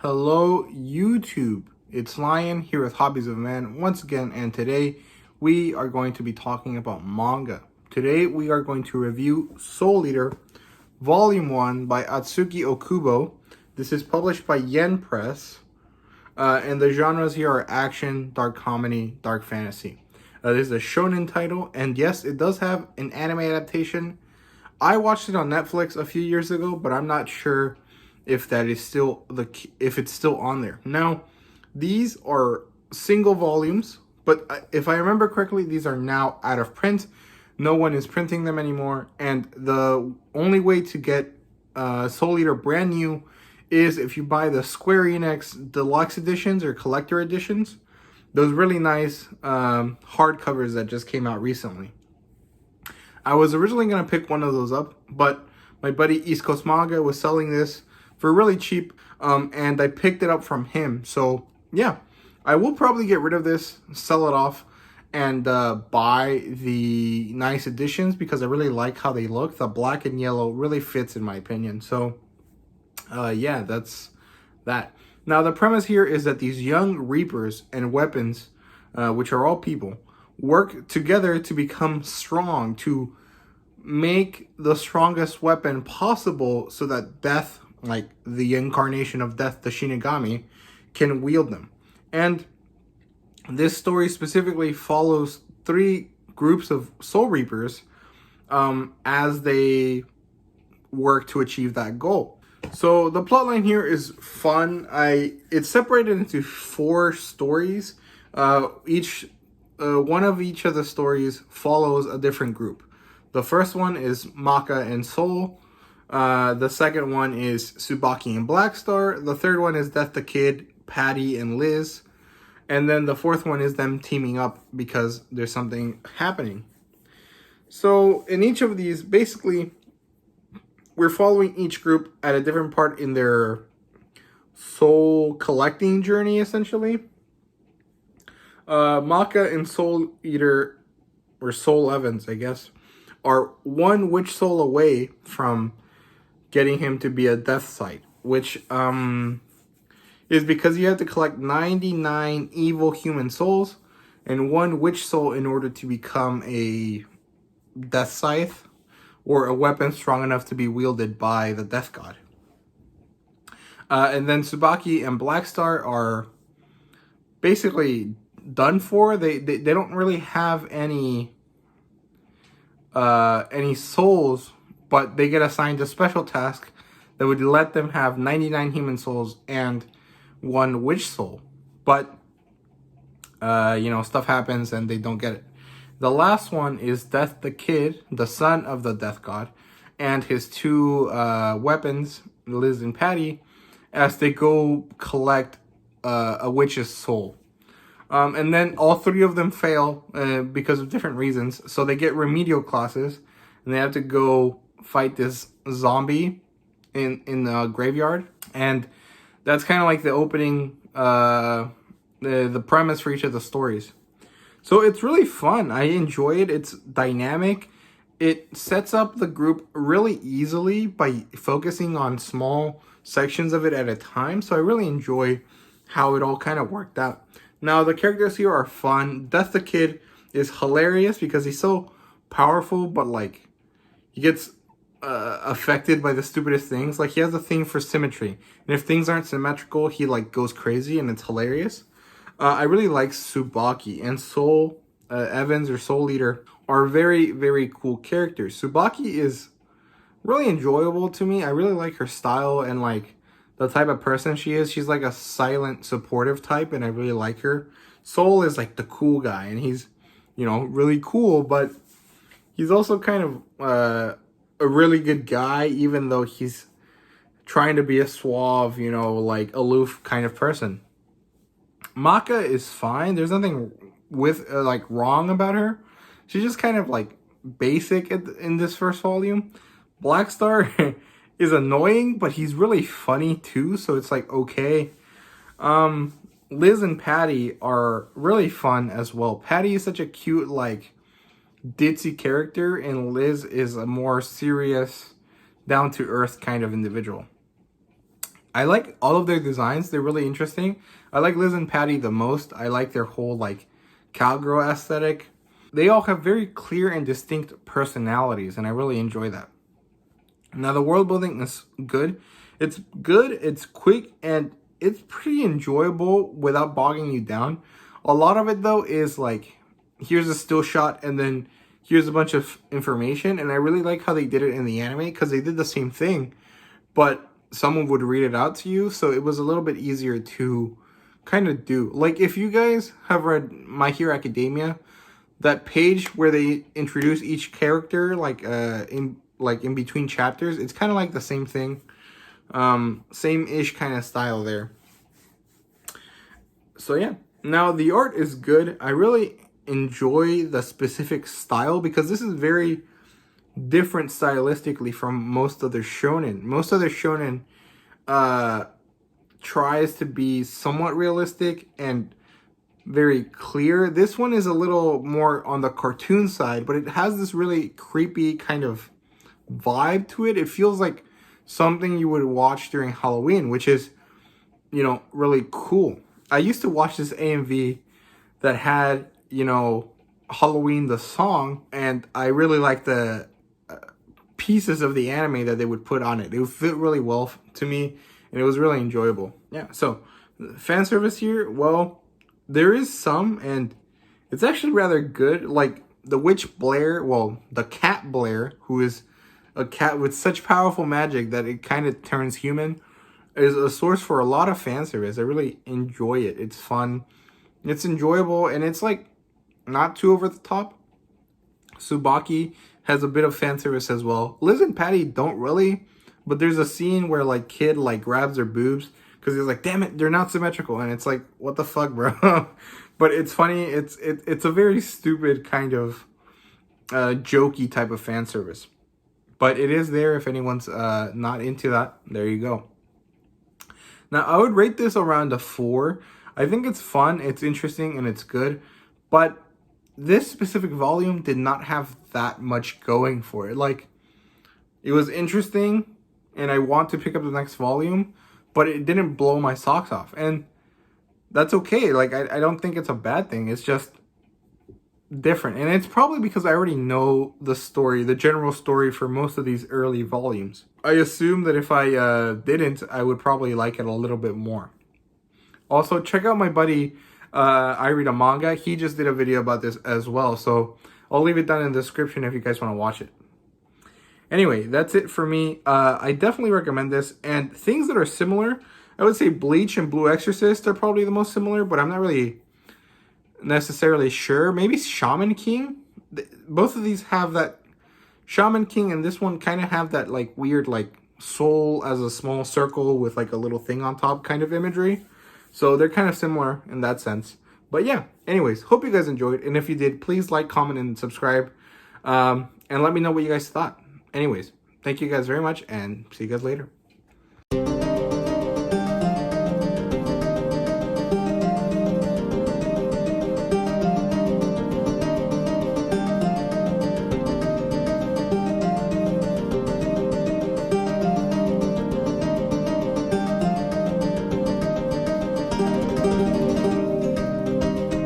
Hello, YouTube. It's Lion here with Hobbies of Man once again, and today we are going to be talking about manga. Today we are going to review Soul Eater Volume 1 by Atsuki Okubo. This is published by Yen Press, and the genres here are action, dark comedy, dark fantasy. This is a shonen title, and yes, it does have an anime adaptation. I watched it on Netflix a few years ago, but I'm not sure if that is still if it's still on there. Now, these are single volumes, but if I remember correctly, these are now out of print. No one is printing them anymore, and the only way to get Soul Eater brand new is if you buy the Square Enix deluxe editions or collector editions. Those really nice hardcovers that just came out recently. I was originally going to pick one of those up, but my buddy East Coast Manga was selling this for really cheap, and I picked it up from him. So, yeah, I will probably get rid of this, sell it off, and buy the nice editions because I really like how they look. The black and yellow really fits in my opinion. So, yeah, that's that. Now, the premise here is that these young reapers and weapons, which are all people, work together to become strong, to make the strongest weapon possible so that death, like the incarnation of death, the Shinigami, can wield them. And this story specifically follows three groups of Soul Reapers as they work to achieve that goal. So the plotline here is fun. It's separated into 4 stories. One of each of the stories follows a different group. The first one is Maka and Soul. The second one is Tsubaki and Blackstar. The third one is Death the Kid, Patty, and Liz. And then the fourth one is them teaming up because there's something happening. So in each of these, basically, we're following each group at a different part in their soul collecting journey, essentially. Maka and Soul Eater, or Soul Evans, I guess, are one witch soul away from getting him to be a death sight, which is because you have to collect 99 evil human souls and 1 witch soul in order to become a death scythe or a weapon strong enough to be wielded by the death god. And then Tsubaki and Blackstar are basically done for. They don't really have any souls, but they get assigned a special task that would let them have 99 human souls and 1 witch soul. But, stuff happens and they don't get it. The last one is Death the Kid, the son of the death god, and his 2 weapons, Liz and Patty, as they go collect a witch's soul. And then all 3 of them fail because of different reasons. So they get remedial classes, and they have to go fight this zombie in the graveyard. And that's kind of like the opening, the premise for each of the stories. So it's really fun. I enjoy it. It's dynamic. It sets up the group really easily by focusing on small sections of it at a time. So I really enjoy how it all kind of worked out. Now, the characters here are fun. Death the Kid is hilarious because he's so powerful, but, like, he gets affected by the stupidest things. Like, he has a thing for symmetry. And if things aren't symmetrical, he, like, goes crazy, and it's hilarious. I really like Tsubaki. And Soul Evans, or Soul Eater, are very, very cool characters. Tsubaki is really enjoyable to me. I really like her style and, like, the type of person she is. She's like a silent, supportive type, and I really like her. Soul is like the cool guy, and he's, really cool, but he's also kind of a really good guy, even though he's trying to be a suave, like aloof kind of person. Maka is fine. There's nothing wrong about her. She's just kind of like basic in this first volume. Blackstar is annoying, but he's really funny too, so it's like okay. Liz and Patty are really fun as well. Patty is such a cute, like, ditzy character, and Liz is a more serious, down-to-earth kind of individual. I like all of their designs. They're really interesting. I like Liz and Patty the most. I like their whole like cowgirl aesthetic. They all have very clear and distinct personalities, and I really enjoy that. Now, the world building is good. It's good, it's quick, and it's pretty enjoyable without bogging you down. A lot of it, though, is like, here's a still shot, and then here's a bunch of information. And I really like how they did it in the anime, because they did the same thing, but someone would read it out to you, so it was a little bit easier to kind of do. Like, if you guys have read My Hero Academia, that page where they introduce each character, like in between chapters, it's kind of like the same thing, same-ish kind of style there. So yeah, now the art is good. I really enjoy the specific style, because this is very different stylistically from most other shonen. Most other shonen tries to be somewhat realistic and very clear. This one is a little more on the cartoon side, but it has this really creepy kind of vibe to it. It feels like something you would watch during Halloween, which is, you know, really cool. I used to watch this AMV that had, you know, Halloween the song, and I really liked the pieces of the anime that they would put on it. It would fit really well to me, and it was really enjoyable. Yeah, so fan service here, well, there is some, and it's actually rather good. Like the witch Blair, well, the cat Blair, who is a cat with such powerful magic that it kind of turns human, is a source for a lot of fan service. I really enjoy it. It's fun, it's enjoyable, and it's like not too over the top. Tsubaki has a bit of fan service as well. Liz and Patty don't really, but there's a scene where like Kid like grabs their boobs because he's like, damn it, they're not symmetrical, and it's like, what the fuck, bro? But it's funny. It's a very stupid kind of jokey type of fan service, but it is there if anyone's not into that. There you go. Now, I would rate this around a 4. I think it's fun, it's interesting, and it's good, but this specific volume did not have that much going for it. Like, it was interesting, and I want to pick up the next volume, but it didn't blow my socks off, and that's okay. Like, I don't think it's a bad thing. It's just different, and it's probably because I already know the story, the general story for most of these early volumes. I assume that if I didn't, I would probably like it a little bit more. Also, check out my buddy, I Read a Manga. He just did a video about this as well, so I'll leave it down in the description if you guys want to watch it. Anyway, that's it for me. I definitely recommend this, and things that are similar, I would say Bleach and Blue Exorcist are probably the most similar, but I'm not really necessarily sure. Maybe Shaman King. Both of these have that. Shaman King and this one kind of have that like weird like soul as a small circle with like a little thing on top kind of imagery. So they're kind of similar in that sense. But yeah, anyways, hope you guys enjoyed. And if you did, please like, comment, and subscribe. And let me know what you guys thought. Anyways, thank you guys very much, and see you guys later.